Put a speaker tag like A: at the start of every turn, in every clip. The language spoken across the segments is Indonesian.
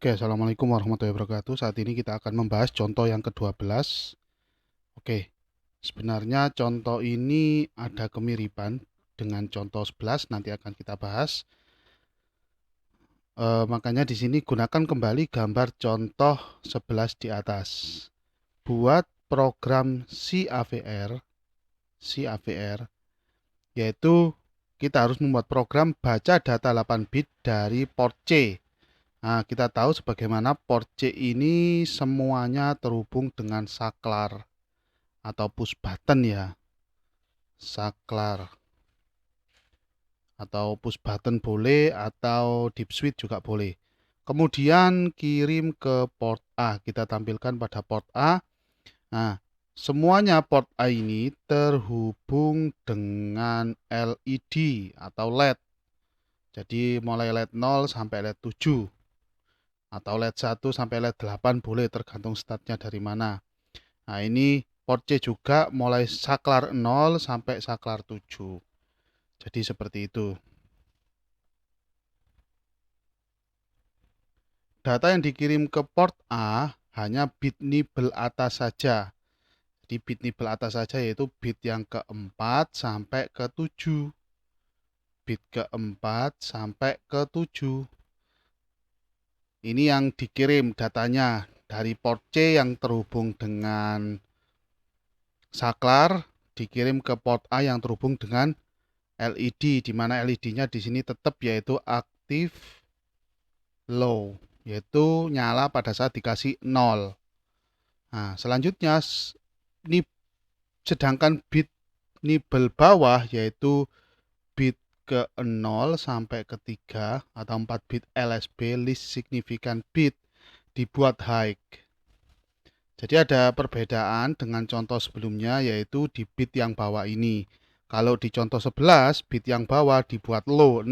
A: Oke, Assalamualaikum warahmatullahi wabarakatuh. Saat ini kita akan membahas contoh yang ke-12. Oke, sebenarnya contoh ini ada kemiripan dengan contoh 11, nanti akan kita bahas. Makanya di sini gunakan kembali gambar contoh 11 di atas. Buat program CAVR, yaitu kita harus membuat program baca data 8 bit dari port C. Nah, kita tahu sebagaimana port C ini semuanya terhubung dengan saklar atau push button ya. Saklar atau push button boleh atau deep switch juga boleh. Kemudian kirim ke port A. Kita tampilkan pada port A. Nah, semuanya port A ini terhubung dengan LED atau LED. Jadi mulai LED 0 sampai LED 7. Atau LED 1 sampai LED 8 boleh tergantung startnya dari mana. Nah, ini port C juga mulai saklar 0 sampai saklar 7. Jadi seperti itu. Data yang dikirim ke port A hanya bit nibel atas saja. Jadi bit nibel atas saja yaitu bit yang keempat sampai ke 7. Bit keempat sampai ke 7. Ini yang dikirim datanya dari port C yang terhubung dengan saklar dikirim ke port A yang terhubung dengan LED, di mana LED-nya di sini tetap yaitu aktif low, yaitu nyala pada saat dikasih 0. Nah, selanjutnya sedangkan bit nibel bawah yaitu bit ke 0 sampai ke 3 atau 4 bit LSB least significant bit dibuat high. Jadi ada perbedaan dengan contoh sebelumnya yaitu di bit yang bawah ini. Kalau di contoh 11 bit yang bawah dibuat low 0.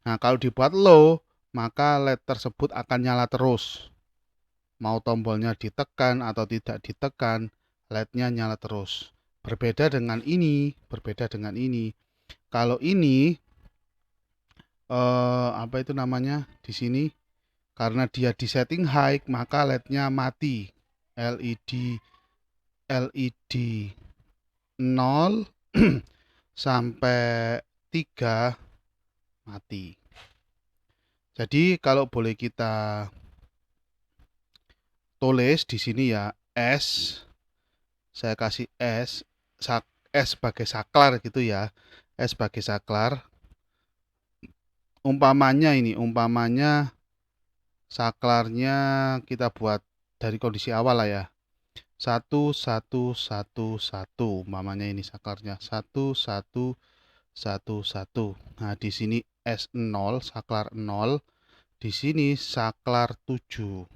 A: Nah, kalau dibuat low maka LED tersebut akan nyala terus. Mau tombolnya ditekan atau tidak ditekan, LED-nya nyala terus. Berbeda dengan ini. Kalau ini apa itu namanya? Di sini karena dia di setting high, maka LED-nya mati. LED 0 sampai 3 mati. Jadi kalau boleh kita tulis di sini ya, S, saya kasih S sebagai saklar gitu ya. S sebagai saklar. Umpamanya saklarnya kita buat dari kondisi awal lah ya. 1 1 1 1. Umpamanya ini saklarnya 1 1 1 1. Nah, di sini S0 saklar 0, di sini saklar 7.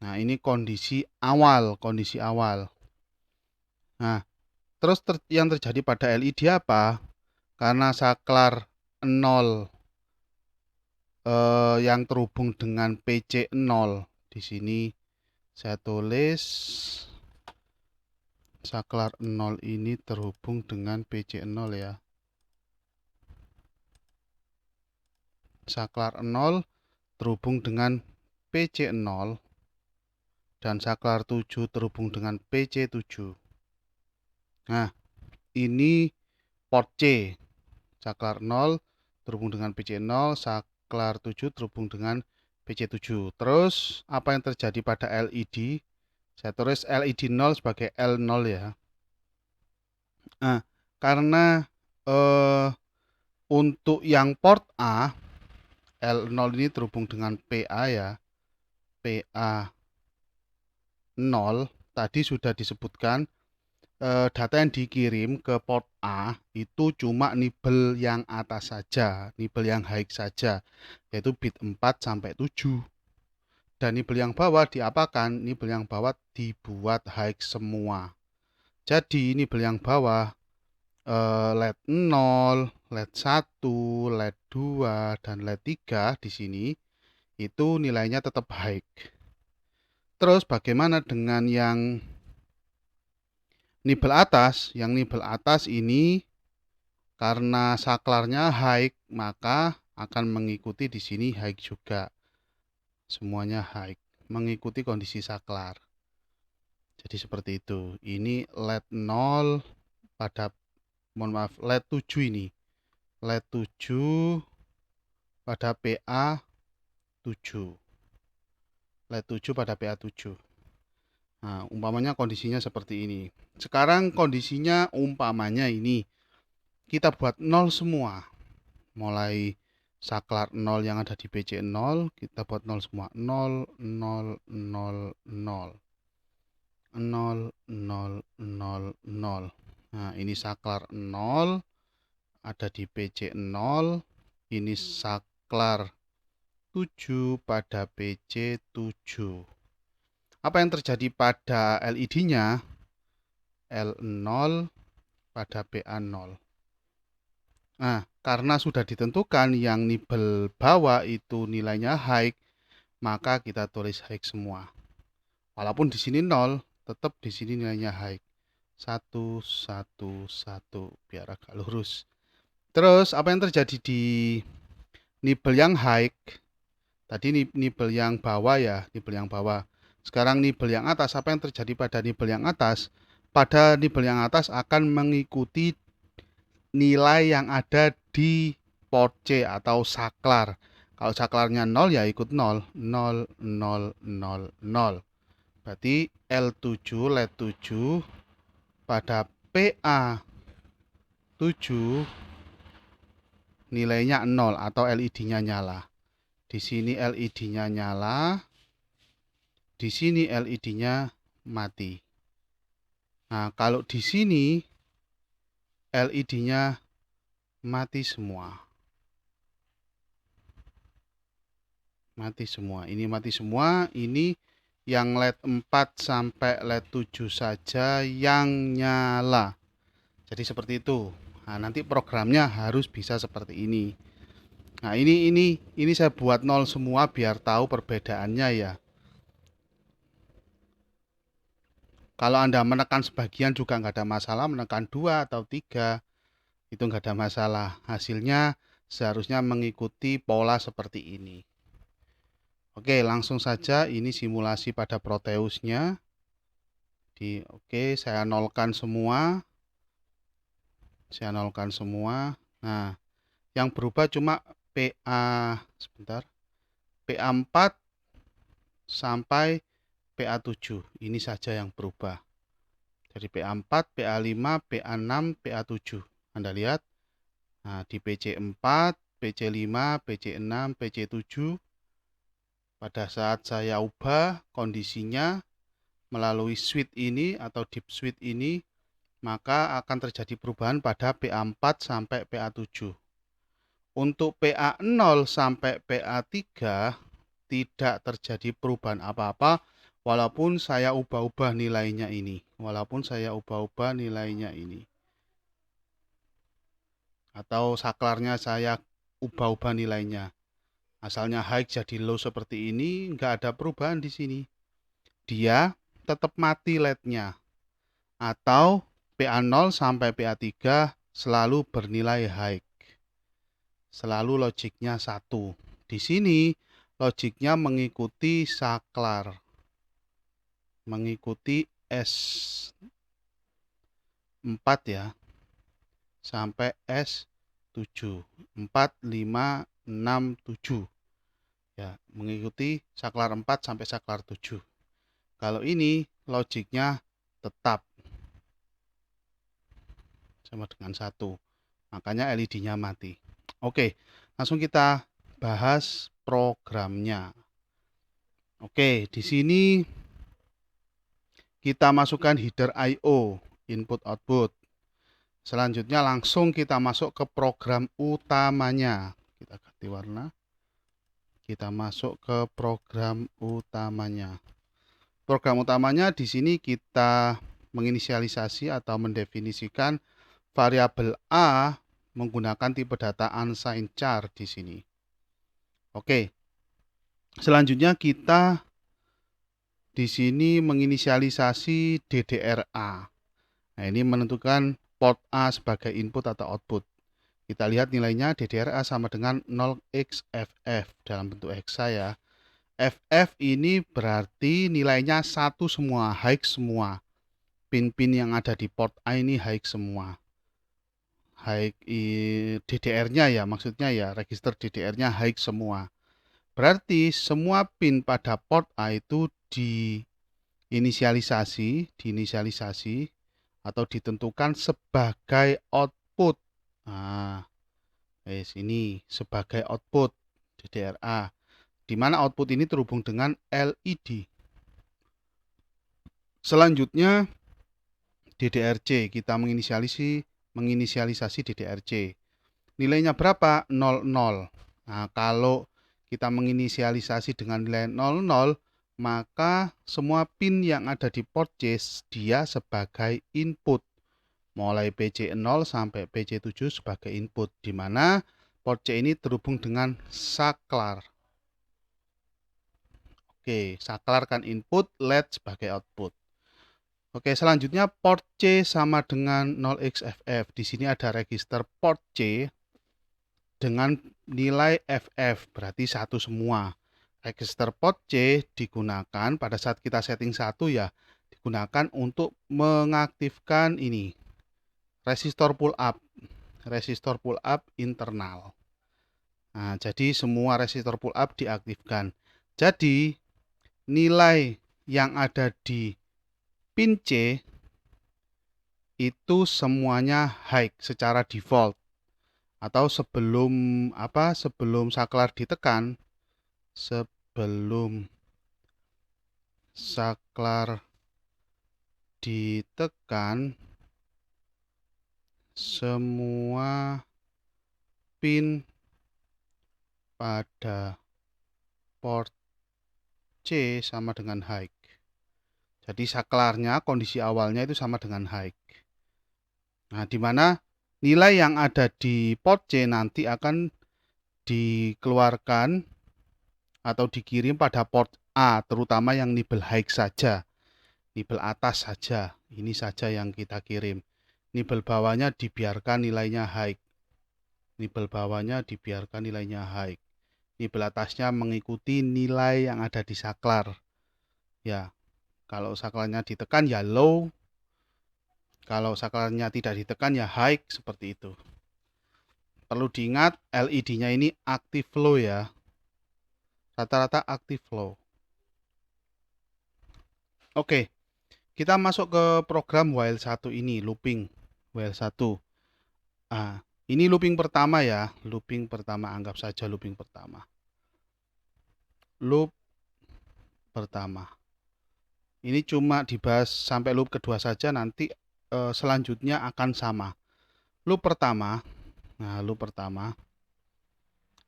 A: Nah, ini kondisi awal. Nah, terus yang terjadi pada LED apa? Karena saklar 0 yang terhubung dengan PC0. Di sini saya tulis saklar 0 ini terhubung dengan PC0 ya. Saklar 0 terhubung dengan PC0 dan saklar 7 terhubung dengan PC7. Nah, ini port C. Saklar 0 terhubung dengan PC0, saklar 7 terhubung dengan PC7. Terus apa yang terjadi pada LED? Saya tulis LED 0 sebagai L0 ya. Nah, karena untuk yang port A, L0 ini terhubung dengan PA ya. PA 0 tadi sudah disebutkan data yang dikirim ke port A itu cuma nibel yang atas saja, nibel yang high saja, yaitu bit 4 sampai 7. Dan nibel yang bawah diapakan? Nibel yang bawah dibuat high semua. Jadi nibel yang bawah LED 0, LED 1, LED 2, dan LED 3 di sini itu nilainya tetap high. Terus bagaimana dengan yang nibel atas? Yang nibel atas ini karena saklarnya high, maka akan mengikuti di sini high juga. semuanya high, mengikuti kondisi saklar. Jadi seperti itu. Ini LED 0 pada, mohon maaf, LED 7 ini. LED 7 pada PA 7. LED 7 pada PA 7. Nah, umpamanya kondisinya seperti ini. Sekarang kondisinya umpamanya ini. Kita buat 0 semua. Mulai saklar 0 yang ada di PC 0, kita buat 0 semua. 0, 0, 0, 0. 0, 0, 0, 0. Nah, ini saklar 0 ada di PC 0. Ini saklar 7 pada PC 7. Apa yang terjadi pada LED-nya? L0 pada PA0. Nah, karena sudah ditentukan yang nibel bawah itu nilainya high, maka kita tulis high semua. Walaupun di sini 0, tetap di sini nilainya high. 1, 1, 1, biar agak lurus. Terus, apa yang terjadi di nibel yang high? Tadi nibel yang bawah ya, nibel yang bawah. Sekarang nibel yang atas, apa yang terjadi pada nibel yang atas? Pada nibel yang atas akan mengikuti nilai yang ada di port C atau saklar. Kalau saklarnya 0 ya ikut 0. 0, 0, 0, 0. Berarti L7, LED 7 pada PA 7 nilainya 0 atau LED-nya nyala. Di sini LED-nya nyala, di sini LED-nya mati. Nah, kalau di sini LED-nya mati semua. Mati semua. Ini mati semua. Ini yang LED 4 sampai LED 7 saja yang nyala. Jadi seperti itu. Nah, nanti programnya harus bisa seperti ini. Nah, ini saya buat 0 semua biar tahu perbedaannya ya. Kalau Anda menekan sebagian juga nggak ada masalah, menekan 2 atau 3 itu nggak ada masalah. Hasilnya seharusnya mengikuti pola seperti ini. Oke, langsung saja ini simulasi pada Proteusnya. Oke, saya nolkan semua. Saya nolkan semua. Nah, yang berubah cuma PA sebentar. PA4 sampai PA7. Ini saja yang berubah. Dari PA4, PA5, PA6, PA7. Anda lihat. Nah, di PC4, PC5, PC6, PC7 pada saat saya ubah kondisinya melalui switch ini atau deep switch ini, maka akan terjadi perubahan pada PA4 sampai PA7. Untuk PA0 sampai PA3 tidak terjadi perubahan apa-apa walaupun saya ubah-ubah nilainya ini. Walaupun saya ubah-ubah nilainya ini. Atau saklarnya saya ubah-ubah nilainya. Asalnya high jadi low seperti ini, nggak ada perubahan di sini. Dia tetap mati LED-nya. Atau PA0 sampai PA3 selalu bernilai high. Selalu logiknya 1. Di sini logiknya mengikuti saklar. Mengikuti S4 ya. Sampai S7. 4, 5, 6, 7. Ya, mengikuti saklar 4 sampai saklar 7. Kalau ini logiknya tetap sama dengan 1. Makanya LED-nya mati. Oke, langsung kita bahas programnya. Oke, di sini kita masukkan header I/O, input output. Selanjutnya langsung kita masuk ke program utamanya. Kita ganti warna. Kita masuk ke program utamanya. Program utamanya di sini kita menginisialisasi atau mendefinisikan variabel A menggunakan tipe data unsigned char di sini. Oke. Selanjutnya kita di sini menginisialisasi DDR-A. Nah, ini menentukan port A sebagai input atau output. Kita lihat nilainya DDR-A sama dengan 0xFF dalam bentuk hexa ya. FF ini berarti nilainya 1 semua, high semua. Pin-pin yang ada di port A ini high semua. High DDR-nya ya, maksudnya ya, register DDR-nya high semua. Berarti semua pin pada port A itu diinisialisasi atau ditentukan sebagai output. Nah, ini sebagai output DDR-A, di mana output ini terhubung dengan LED. Selanjutnya DDR-C, kita menginisialisasi DDR-C. Nilainya berapa? 00. Nah, kalau kita menginisialisasi dengan nilai 00, maka semua pin yang ada di port C dia sebagai input. Mulai PC0 sampai PC7 sebagai input, di mana port C ini terhubung dengan saklar. Oke, saklar kan input, LED sebagai output. Oke, selanjutnya port C sama dengan 0xFF. Di sini ada register port C dengan nilai FF, berarti 1 semua. Register port C digunakan pada saat kita setting 1 ya, digunakan untuk mengaktifkan ini, resistor pull up internal. Nah, jadi semua resistor pull up diaktifkan. Jadi nilai yang ada di pin C itu semuanya high secara default, atau sebelum saklar ditekan, sebelum saklar ditekan semua pin pada port C sama dengan high. Jadi saklarnya, kondisi awalnya itu sama dengan high. Nah, di mana nilai yang ada di port C nanti akan dikeluarkan atau dikirim pada port A, terutama yang nibel high saja, nibel atas saja, ini saja yang kita kirim. Nibel bawahnya dibiarkan nilainya high. Nibel bawahnya dibiarkan nilainya high. Nibel atasnya mengikuti nilai yang ada di saklar. Ya, kalau saklarnya ditekan ya low, kalau saklarnya tidak ditekan ya high, seperti itu. Perlu diingat LED-nya ini active flow ya. Rata-rata active flow. Oke, kita masuk ke program while 1 ini, looping while 1. Ini looping pertama ya, looping pertama, anggap saja looping pertama. Loop pertama. Ini cuma dibahas sampai loop kedua saja, nanti selanjutnya akan sama. Loop pertama,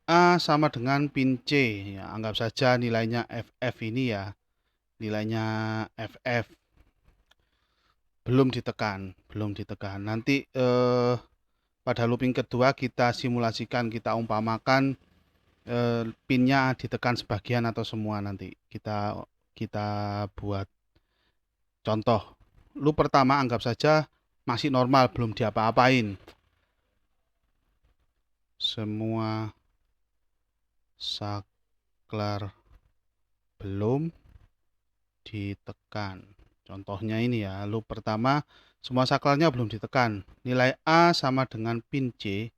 A: A sama dengan pin C ya, anggap saja nilainya FF ini ya, nilainya FF belum ditekan. Nanti pada looping kedua kita simulasikan, kita umpamakan pinnya ditekan sebagian atau semua, nanti kita buat contoh. Loop pertama anggap saja masih normal, belum diapa-apain. Semua saklar belum ditekan. Contohnya ini ya, loop pertama semua saklarnya belum ditekan. Nilai A sama dengan pin C.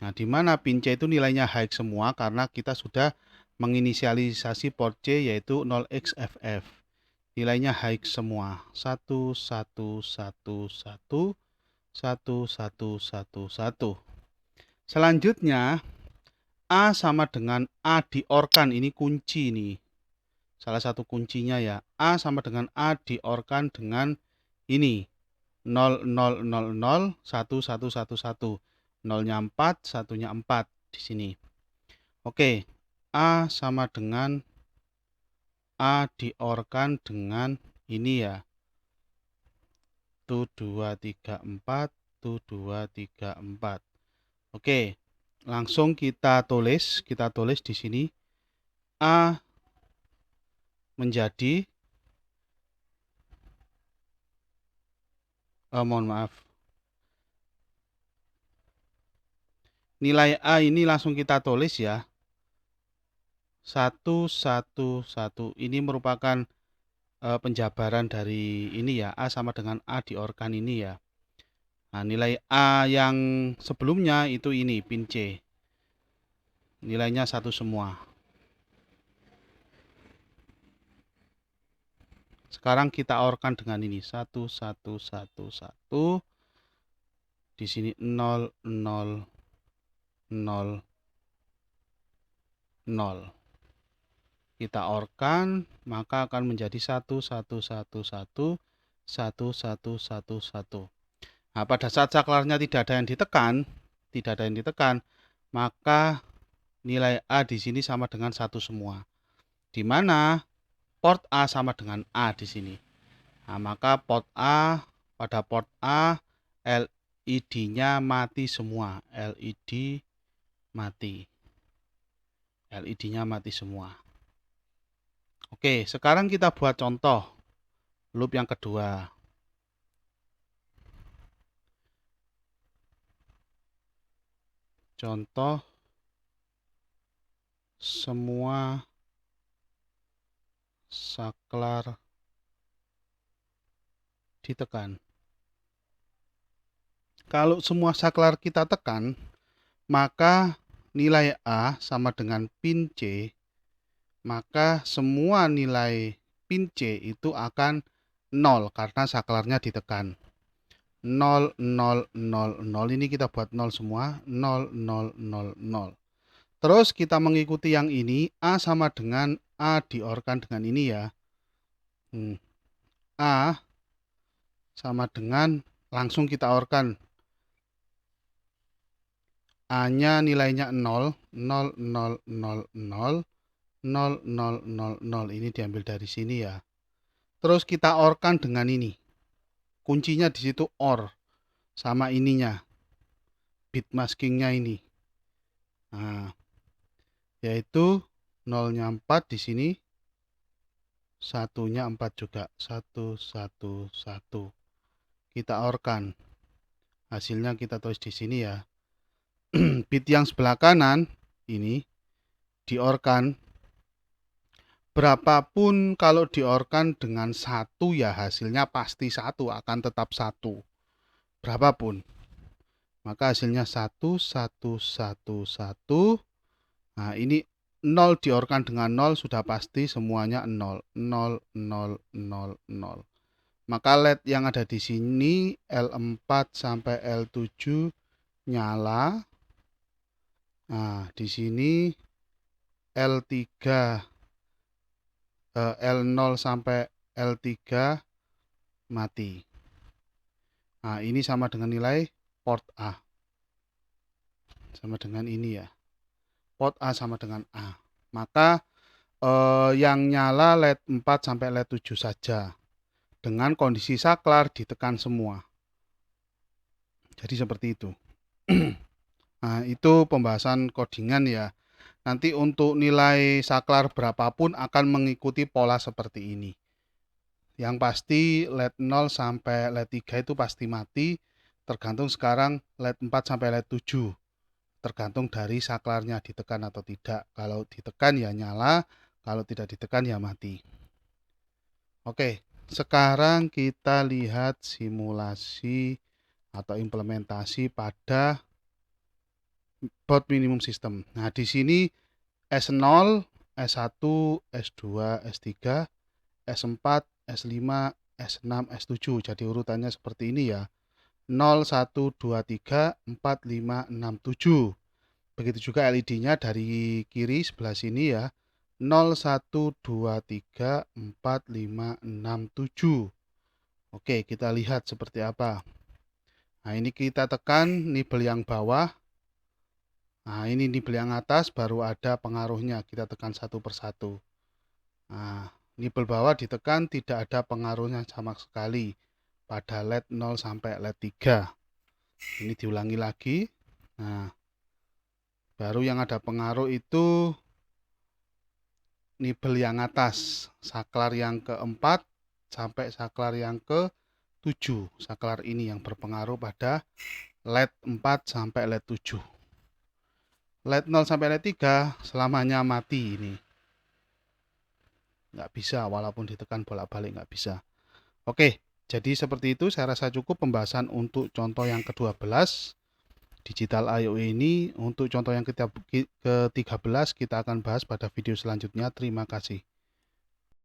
A: Nah, di mana pin C itu nilainya high semua karena kita sudah menginisialisasi port C yaitu 0xFF. Nilainya high semua. 1 1 1 1 1 1 1 1. Selanjutnya A sama dengan A diorkan, ini kunci nih. Salah satu kuncinya ya, A sama dengan A diorkan dengan ini 0 0 0 0 1 1 1 1, 0-nya 4, 1-nya 4 di sini. Oke, A sama dengan A diorkan dengan ini ya, 1 2 3 4, 1 2 3 4. Oke, langsung kita tulis di sini A menjadi mohon maaf, nilai A ini langsung kita tulis ya, 1, 1, 1. Ini merupakan penjabaran dari ini ya, A sama dengan A di OR-kan ini ya. Nah, nilai A yang sebelumnya itu ini, pin C. Nilainya 1 semua. Sekarang kita OR-kan dengan ini, 1, 1, 1, 1. Di sini 0, 0, 0, 0. Kita OR-kan, maka akan menjadi 1, 1, 1, 1, 1, 1, 1, 1. Nah, pada saat saklarnya tidak ada yang ditekan, maka nilai A di sini sama dengan 1 semua. Di mana port A sama dengan A di sini. Nah, maka pada port A LED-nya mati semua. LED-nya mati semua. Oke, sekarang kita buat contoh loop yang kedua. Contoh semua saklar ditekan. Kalau semua saklar kita tekan, maka nilai A sama dengan pin C, maka semua nilai pin C itu akan 0 karena saklarnya ditekan. 0, 0, 0, 0. Ini kita buat 0 semua. 0, 0, 0, 0. Terus kita mengikuti yang ini. A sama dengan A di-OR-kan dengan ini ya. A sama dengan, langsung kita OR-kan. A-nya nilainya 0, 0, 0, 0, 0, 0, 0, 0, 0. Ini diambil dari sini ya. Terus kita OR-kan dengan ini. Kuncinya di situ OR sama ininya. Bit maskingnya ini. Nah, yaitu 0-nya 4 di sini. 1-nya 4 juga. 1, 1, 1. Kita OR-kan. Hasilnya kita tulis di sini ya. Bit yang sebelah kanan ini di-OR-kan. Berapapun kalau di-OR-kan dengan 1 ya hasilnya pasti 1, akan tetap 1. Berapapun. Maka hasilnya 1, 1, 1, 1. Nah, ini 0 di-OR-kan dengan 0 sudah pasti semuanya 0. 0, 0, 0, 0. Maka LED yang ada di sini L4 sampai L7 nyala. Nah, di sini L3 L0 sampai L3 mati. Nah, ini sama dengan nilai port A. Sama dengan ini ya. Port A sama dengan A. Maka yang nyala LED 4 sampai LED 7 saja. Dengan kondisi saklar ditekan semua. Jadi seperti itu. Nah, itu pembahasan codingan ya. Nanti untuk nilai saklar berapapun akan mengikuti pola seperti ini. Yang pasti LED 0 sampai LED 3 itu pasti mati. Tergantung sekarang LED 4 sampai LED 7. Tergantung dari saklarnya ditekan atau tidak. Kalau ditekan ya nyala, kalau tidak ditekan ya mati. Oke, sekarang kita lihat simulasi atau implementasi pada board minimum system. Nah, di sini S0, S1, S2, S3, S4, S5, S6, S7. Jadi urutannya seperti ini ya. 0, 1, 2, 3, 4, 5, 6, 7. Begitu juga LED-nya dari kiri sebelah sini ya. 0, 1, 2, 3, 4, 5, 6, 7. Oke, kita lihat seperti apa. Nah, ini kita tekan nibel yang bawah. Nah, ini nibel yang atas baru ada pengaruhnya. Kita tekan satu persatu. Nah, nibel bawah ditekan tidak ada pengaruhnya sama sekali pada LED 0 sampai LED 3. Ini diulangi lagi. Nah, baru yang ada pengaruh itu nibel yang atas, saklar yang keempat sampai saklar yang ke-7. Saklar ini yang berpengaruh pada LED 4 sampai LED 7. LED 0 sampai LED 3 selamanya mati ini. nggak bisa, walaupun ditekan bolak-balik nggak bisa. Oke, jadi seperti itu saya rasa cukup pembahasan untuk contoh yang ke-12 digital I/O ini. Untuk contoh yang ke-13 kita akan bahas pada video selanjutnya. Terima kasih.